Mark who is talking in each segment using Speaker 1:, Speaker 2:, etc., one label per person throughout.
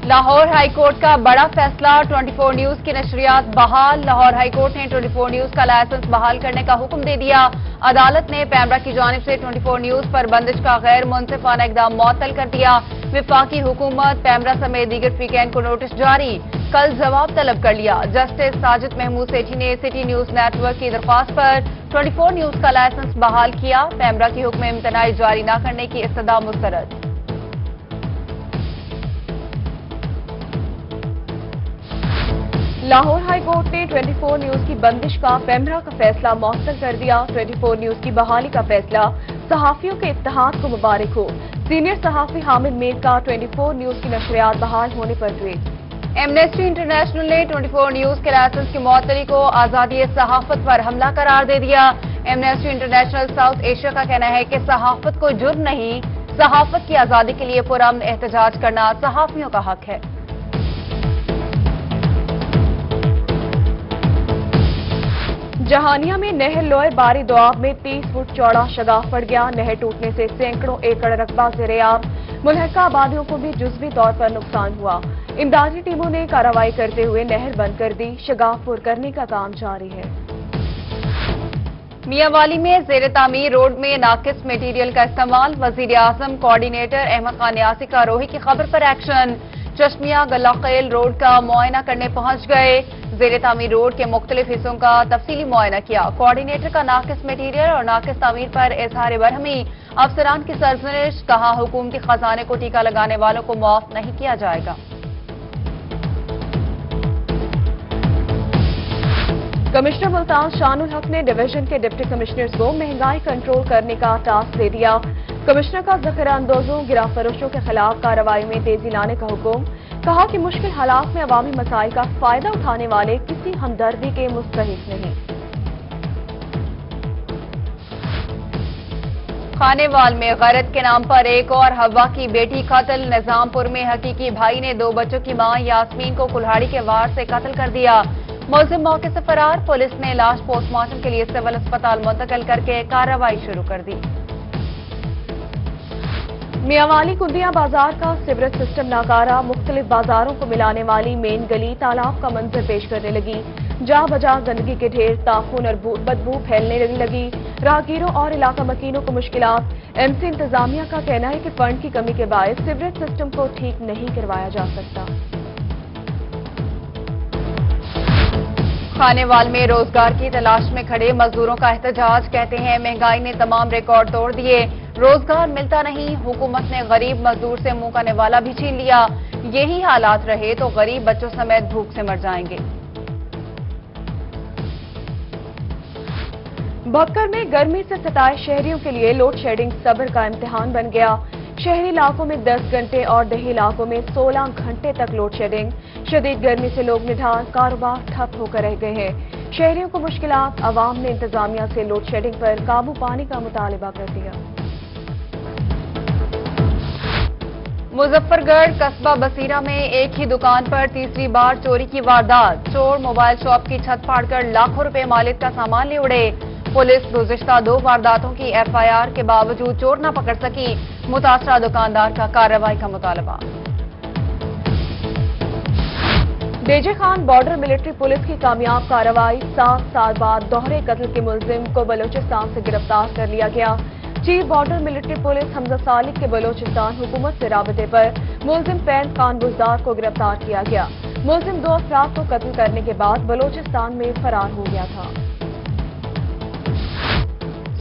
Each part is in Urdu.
Speaker 1: لاہور ہائی کورٹ کا بڑا فیصلہ 24 نیوز کی نشریات بحال۔ لاہور ہائی کورٹ نے 24 نیوز کا لائسنس بحال کرنے کا حکم دے دیا۔ عدالت نے پیمرا کی جانب سے 24 نیوز پر بندش کا غیر منصفانہ اقدام معطل کر دیا۔ وفاقی حکومت پیمرا سمیت دیگر فریقین کو نوٹس جاری، کل جواب طلب کر لیا۔ جسٹس ساجد محمود سیٹھی نے سٹی نیوز نیٹ ورک کی درخواست پر 24 نیوز کا لائسنس بحال کیا۔ پیمرا کی حکم امتناعی جاری نہ کرنے کی استدعا مسترد۔ لاہور ہائی کورٹ نے 24 نیوز کی بندش کا پیمرا کا فیصلہ معطل کر دیا۔ 24 نیوز کی بحالی کا فیصلہ صحافیوں کے اتحاد کو مبارک ہو۔ سینئر صحافی حامد میر کا 24 نیوز کی نشریات بحال ہونے پر ٹویٹ۔ ایمنسٹی انٹرنیشنل نے 24 نیوز کے لائسنس کی معطلی کو آزادی صحافت پر حملہ قرار دے دیا۔ ایمنسٹی انٹرنیشنل ساؤتھ ایشیا کا کہنا ہے کہ صحافت کو جرم نہیں، صحافت کی آزادی کے لیے پرامن احتجاج کرنا صحافیوں کا حق ہے۔ جہانیہ میں نہر لوئر باری دواب میں 30 فٹ چوڑا شگاف پڑ گیا۔ نہر ٹوٹنے سے سینکڑوں ایکڑ رقبہ زیرآب، ملحقہ آبادیوں کو بھی جزوی طور پر نقصان ہوا۔ امدادی ٹیموں نے کارروائی کرتے ہوئے نہر بند کر دی، شگاف پر کرنے کا کام جاری ہے۔ میاں والی میں زیر تعمیر روڈ میں ناقص میٹیریل کا استعمال، وزیر اعظم کوآرڈینیٹر احمد خان نیازی کا روہی کی خبر پر ایکشن۔ چشمیہ گلاخیل روڈ کا معائنہ کرنے پہنچ گئے، زیر تعمیر روڈ کے مختلف حصوں کا تفصیلی معائنہ کیا۔ کوآرڈینیٹر کا ناقص میٹیریل اور ناقص تعمیر پر اظہار برہمی، افسران کی سرزنش، کہا حکومتی خزانے کو ٹیکہ لگانے والوں کو معاف نہیں کیا جائے گا۔ کمشنر ملتان شان الحق نے ڈویژن کے ڈپٹی کمشنرز کو مہنگائی کنٹرول کرنے کا ٹاسک دے دیا۔ کمشنر کا ذخیرہ اندوزوں گراں فروشوں کے خلاف کارروائی میں تیزی لانے کا حکم، کہا کہ مشکل حالات میں عوامی مسائل کا فائدہ اٹھانے والے کسی ہمدردی کے مستحق نہیں۔ خانے وال میں غیرت کے نام پر ایک اور ہوا کی بیٹی قتل، نظام پور میں حقیقی بھائی نے 2 بچوں کی ماں یاسمین کو کلہاڑی کے وار سے قتل کر دیا۔ ملزم موقع سے فرار، پولیس نے لاش پوسٹ مارٹم کے لیے سول اسپتال منتقل کر کے کارروائی شروع کر دی۔ میاں والی کندیا بازار کا سیوریج سسٹم ناکارہ، مختلف بازاروں کو ملانے والی مین گلی تالاب کا منظر پیش کرنے لگی۔ جہاں بجا گندگی کے ڈھیر، تاخن اور بدبو پھیلنے لگی، راہگیروں اور علاقہ مکینوں کو مشکلات۔ ایم سی انتظامیہ کا کہنا ہے کہ فنڈ کی کمی کے باعث سیوریج سسٹم کو ٹھیک نہیں کروایا جا سکتا۔ خانے وال میں روزگار کی تلاش میں کھڑے مزدوروں کا احتجاج، کہتے ہیں مہنگائی نے تمام ریکارڈ توڑ دیے، روزگار ملتا نہیں، حکومت نے غریب مزدور سے منہ کا نوالا بھی چھین لیا، یہی حالات رہے تو غریب بچوں سمیت بھوک سے مر جائیں گے۔ بھکر میں گرمی سے ستائے شہریوں کے لیے لوڈ شیڈنگ صبر کا امتحان بن گیا۔ شہری علاقوں میں 10 گھنٹے اور دیہی علاقوں میں 16 گھنٹے تک لوڈ شیڈنگ، شدید گرمی سے لوگ نڈھال، کاروبار ٹھپ ہو کر رہ گئے ہیں۔ شہریوں کو مشکلات، عوام نے انتظامیہ سے لوڈ شیڈنگ پر قابو پانے کا مطالبہ کر دیا۔ مظفر گڑھ قصبہ بصیرہ میں ایک ہی دکان پر تیسری بار چوری کی واردات، چور موبائل شاپ کی چھت پھاڑ کر لاکھوں روپے مالیت کا سامان لے اڑے۔ پولیس گزشتہ 2 وارداتوں کی ایف آئی آر کے باوجود چور نہ پکڑ سکی، متاثرہ دکاندار کا کارروائی کا مطالبہ۔ بیجے خان بارڈر ملٹری پولیس کی کامیاب کارروائی، 7 سال بعد دوہرے قتل کے ملزم کو بلوچستان سے گرفتار کر لیا گیا۔ چیف بارڈر ملٹری پولیس حمزہ صالح کے بلوچستان حکومت سے رابطے پر ملزم فیض خان بزدار کو گرفتار کیا گیا۔ ملزم 2 افراد کو قتل کرنے کے بعد بلوچستان میں فرار ہو گیا تھا۔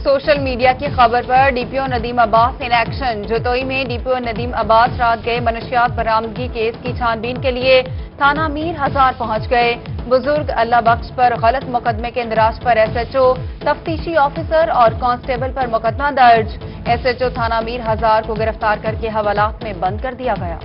Speaker 1: سوشل میڈیا کی خبر پر D P O Nadeem Abbas in action, Jatoi میں ڈی پی او ندیم عباس رات گئے منشیات برآمدگی کیس کی چھان بین کے لیے تھانہ میر ہزار پہنچ گئے۔ بزرگ اللہ بخش پر غلط مقدمے کے اندراج پر ایس ایچ او، تفتیشی آفیسر اور کانسٹیبل پر مقدمہ درج، ایس ایچ او تھانہ میر ہزار کو گرفتار کر کے حوالات میں بند کر دیا گیا۔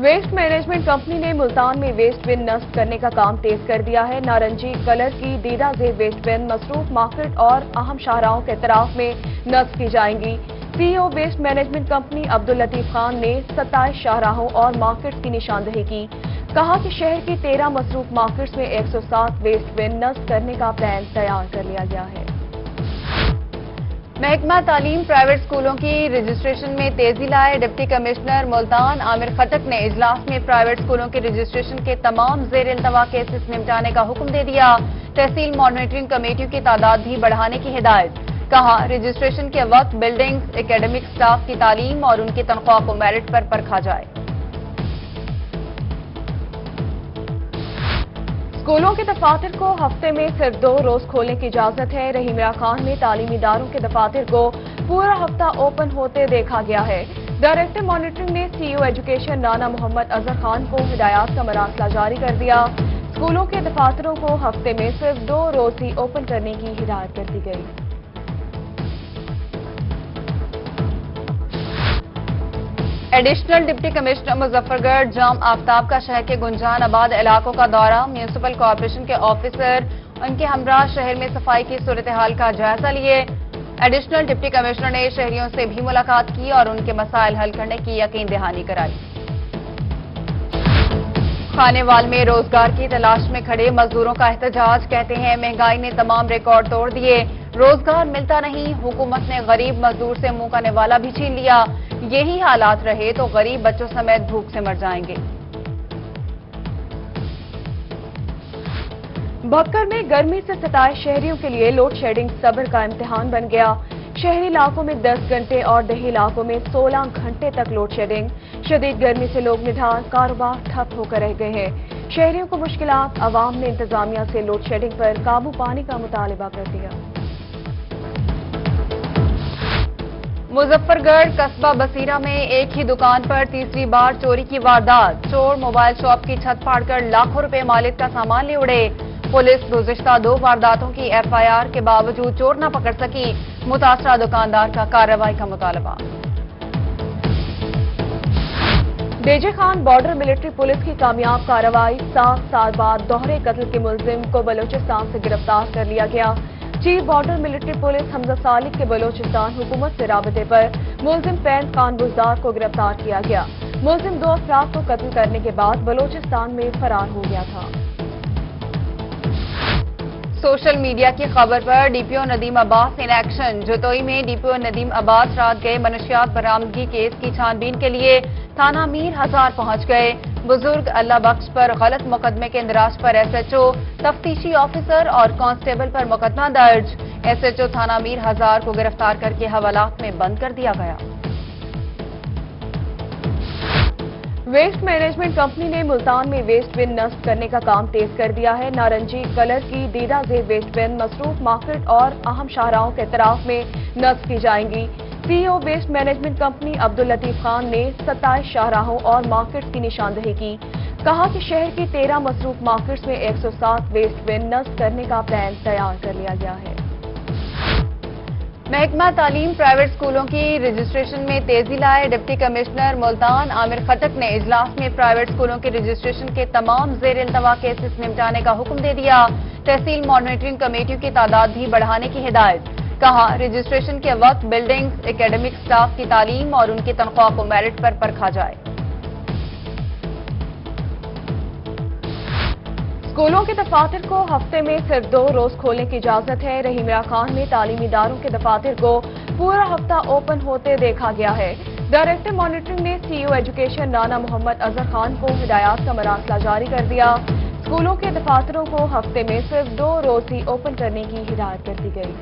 Speaker 1: ویسٹ مینجمنٹ کمپنی نے ملتان میں ویسٹ بن نصب کرنے کا کام تیز کر دیا ہے۔ نارنجی کلر کی دیدہ زیب ویسٹ بن مصروف مارکیٹ اور اہم شاہراہوں کے اطراف میں نصب کی جائیں گی۔ C E O waste management company Abdullatif Khan نے 27 شاہراہوں اور مارکیٹس کی نشاندہی کی، کہا کہ شہر کی 13 مصروف مارکیٹس میں 107 ویسٹ بن نصب کرنے کا پلان تیار کر لیا گیا ہے۔
Speaker 2: محکمہ تعلیم پرائیویٹ اسکولوں کی رجسٹریشن میں تیزی لائے ڈپٹی کمشنر ملتان عامر خٹک نے اجلاس میں پرائیویٹ اسکولوں کے رجسٹریشن کے تمام زیر التوا کیسز نمٹانے کا حکم دے دیا۔ تحصیل مانیٹرنگ کمیٹیوں کی تعداد بھی بڑھانے کی ہدایت۔ کہا رجسٹریشن کے وقت بلڈنگز، اکیڈمک سٹاف کی تعلیم اور ان کی تنخواہ کو میرٹ پر پرکھا جائے۔
Speaker 1: اسکولوں کے دفاتر کو ہفتے میں صرف 2 روز کھولنے کی اجازت ہے۔ رحیم اللہ خان میں تعلیمی اداروں کے دفاتر کو پورا ہفتہ اوپن ہوتے دیکھا گیا ہے۔ ڈائریکٹر مانیٹرنگ نے سی ای او ایجوکیشن رانا محمد اظہر خان کو ہدایات کا مراسلہ جاری کر دیا۔ اسکولوں کے دفاتروں کو ہفتے میں صرف 2 روز ہی اوپن کرنے کی ہدایت کر دی گئی۔
Speaker 2: ایڈیشنل ڈپٹی کمشنر مظفر گڑھ جام آفتاب کا شہر کے گنجان آباد علاقوں کا دورہ۔ میونسپل کارپوریشن کے آفیسر ان کے ہمراہ شہر میں صفائی کی صورتحال کا جائزہ لیے۔ ایڈیشنل ڈپٹی کمشنر نے شہریوں سے بھی ملاقات کی اور ان کے مسائل حل کرنے کی یقین دہانی کرائی۔ خانے وال میں روزگار کی تلاش میں کھڑے مزدوروں کا احتجاج، کہتے ہیں مہنگائی نے تمام ریکارڈ توڑ دیے، روزگار ملتا نہیں، حکومت نے غریب مزدور سے منہ کا نوالا بھی چھین لیا، یہی حالات رہے تو غریب بچوں سمیت بھوک سے مر جائیں گے۔
Speaker 1: بھکر میں گرمی سے ستائے شہریوں کے لیے لوڈ شیڈنگ صبر کا امتحان بن گیا۔ شہری علاقوں میں 10 گھنٹے اور دیہی علاقوں میں 16 گھنٹے تک لوڈ شیڈنگ۔ شدید گرمی سے لوگ نڈھال، کاروبار ٹھپ ہو کر رہ گئے ہیں۔ شہریوں کو مشکلات، عوام نے انتظامیہ سے لوڈ شیڈنگ پر قابو پانے کا مطالبہ کر دیا۔
Speaker 2: مظفر گڑھ قصبہ بصیرہ میں ایک ہی دکان پر تیسری بار چوری کی واردات، چور موبائل شاپ کی چھت پھاڑ کر لاکھوں روپے مالک کا سامان لے اڑے۔ پولیس گزشتہ 2 وارداتوں کی ایف آئی آر کے باوجود چور نہ پکڑ سکی، متاثرہ دکاندار کا کارروائی کا مطالبہ۔
Speaker 1: بیجے خان بارڈر ملٹری پولیس کی کامیاب کارروائی، 7 سال بعد دوہرے قتل کے ملزم کو بلوچستان سے گرفتار کر لیا گیا۔ چیف بارڈر ملٹری پولیس حمزہ صالح کے بلوچستان حکومت سے رابطے پر ملزم فیض خان بزدار کو گرفتار کیا گیا۔ ملزم 2 افراد کو قتل کرنے کے بعد بلوچستان میں فرار ہو گیا تھا۔
Speaker 2: سوشل میڈیا کی خبر پر D P O Nadeem Abbas in action, Jatoi میں ڈی پی او ندیم عباس رات گئے منشیات برآمدگی کیس کی چھان بین کے لیے تھانہ میر ہزار پہنچ گئے۔ بزرگ اللہ بخش پر غلط مقدمے کے اندراج پر ایس ایچ او، تفتیشی آفیسر اور کانسٹیبل پر مقدمہ درج۔ ایس ایچ او تھانہ میر ہزار کو گرفتار کر کے حوالات میں بند کر دیا گیا۔
Speaker 1: ویسٹ مینجمنٹ کمپنی نے ملتان میں ویسٹ بن نصب کرنے کا کام تیز کر دیا ہے۔ نارنجی کلر کی دیدہ زیب ویسٹ بن مصروف مارکیٹ اور اہم شاہراہوں کے اطراف میں نصب کی جائیں گی۔ C E O waste management company Abdullatif Khan نے 27 شاہراہوں اور مارکیٹس کی نشاندہی کی۔ کہا کہ شہر کی 13 مصروف مارکیٹس میں 107 ویسٹ بن نصب کرنے کا پلان تیار کر لیا گیا ہے۔
Speaker 2: محکمہ تعلیم پرائیویٹ اسکولوں کی رجسٹریشن میں تیزی لائے ڈپٹی کمشنر ملتان عامر خٹک نے اجلاس میں پرائیویٹ اسکولوں کے رجسٹریشن کے تمام زیر التوا کیسز نمٹانے کا حکم دے دیا۔ تحصیل مانیٹرنگ کمیٹیوں کی تعداد بھی بڑھانے کی ہدایت۔ کہا رجسٹریشن کے وقت بلڈنگز، اکیڈمک سٹاف کی تعلیم اور ان کی تنخواہ کو میرٹ پر پرکھا جائے۔
Speaker 1: اسکولوں کے دفاتر کو ہفتے میں صرف 2 روز کھولنے کی اجازت ہے۔ رحیم اللہ خان میں تعلیمی اداروں کے دفاتر کو پورا ہفتہ اوپن ہوتے دیکھا گیا ہے۔ ڈائریکٹر مانیٹرنگ نے سی ای او ایجوکیشن رانا محمد اظہر خان کو ہدایات کا مراسلہ جاری کر دیا۔ اسکولوں کے دفاتروں کو ہفتے میں صرف 2 روز ہی اوپن کرنے کی ہدایت کر دی گئی۔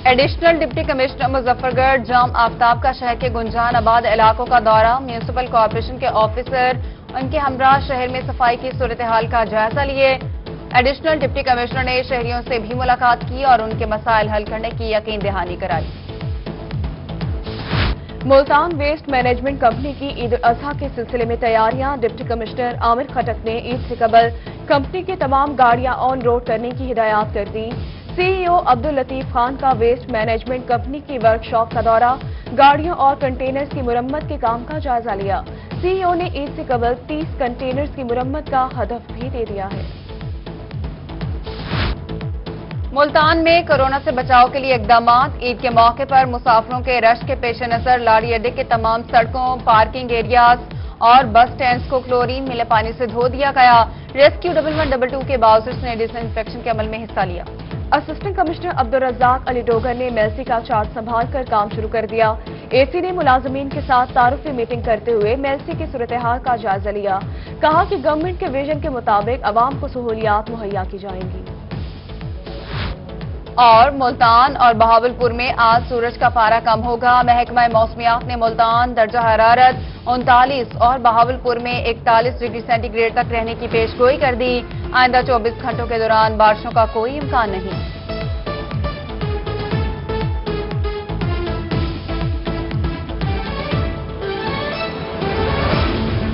Speaker 2: ایڈیشنل ڈپٹی کمشنر مظفر گڑھ جام آفتاب کا شہر کے گنجان آباد علاقوں کا دورہ۔ میونسپل کارپوریشن کے آفیسر ان کے ہمراہ شہر میں صفائی کی صورتحال کا جائزہ لیے۔ ایڈیشنل ڈپٹی کمشنر نے شہریوں سے بھی ملاقات کی اور ان کے مسائل حل کرنے کی یقین دہانی کرائی۔
Speaker 1: ملتان ویسٹ مینجمنٹ کمپنی کی عید الاضحیٰ کے سلسلے میں تیاریاں۔ ڈپٹی کمشنر عامر خٹک نے عید سے قبل کمپنی کی تمام گاڑیاں آن روڈ کرنے کی ہدایات کر دی۔ سی ای او عبداللطیف خان کا ویسٹ مینجمنٹ کمپنی کی ورک شاپ کا دورہ، گاڑیوں اور کنٹینرز کی مرمت کے کام کا جائزہ لیا۔ سی ای او نے عید سے قبل 30 کنٹینرز کی مرمت کا ہدف بھی دے دیا ہے۔
Speaker 2: ملتان میں کورونا سے بچاؤ کے لیے اقدامات۔ عید کے موقع پر مسافروں کے رش کے پیش نظر لاڑی اڈے کے تمام سڑکوں، پارکنگ ایریاز اور بس اسٹینڈز کو کلورین ملے پانی سے دھو دیا گیا۔ ریسکیو 1112 کے باؤسرز نے ڈس انفیکشن کے عمل میں حصہ لیا۔
Speaker 1: اسسٹنٹ کمشنر عبدالرزاق علی ڈوگر نے میلسی کا چارج سنبھال کر کام شروع کر دیا۔ اے سی نے ملازمین کے ساتھ تعارفی میٹنگ کرتے ہوئے میلسی کی صورتحال کا جائزہ لیا۔ کہا کہ گورنمنٹ کے ویژن کے مطابق عوام کو سہولیات مہیا کی جائیں گی۔
Speaker 2: اور ملتان اور بہاولپور میں آج سورج کا پارہ کم ہوگا۔ محکمہ موسمیات نے ملتان درجہ حرارت 39 اور بہاولپور میں 41 ڈگری سینٹی گریڈ تک رہنے کی پیش گوئی کر دی۔ آئندہ 24 گھنٹوں کے دوران بارشوں کا کوئی امکان نہیں۔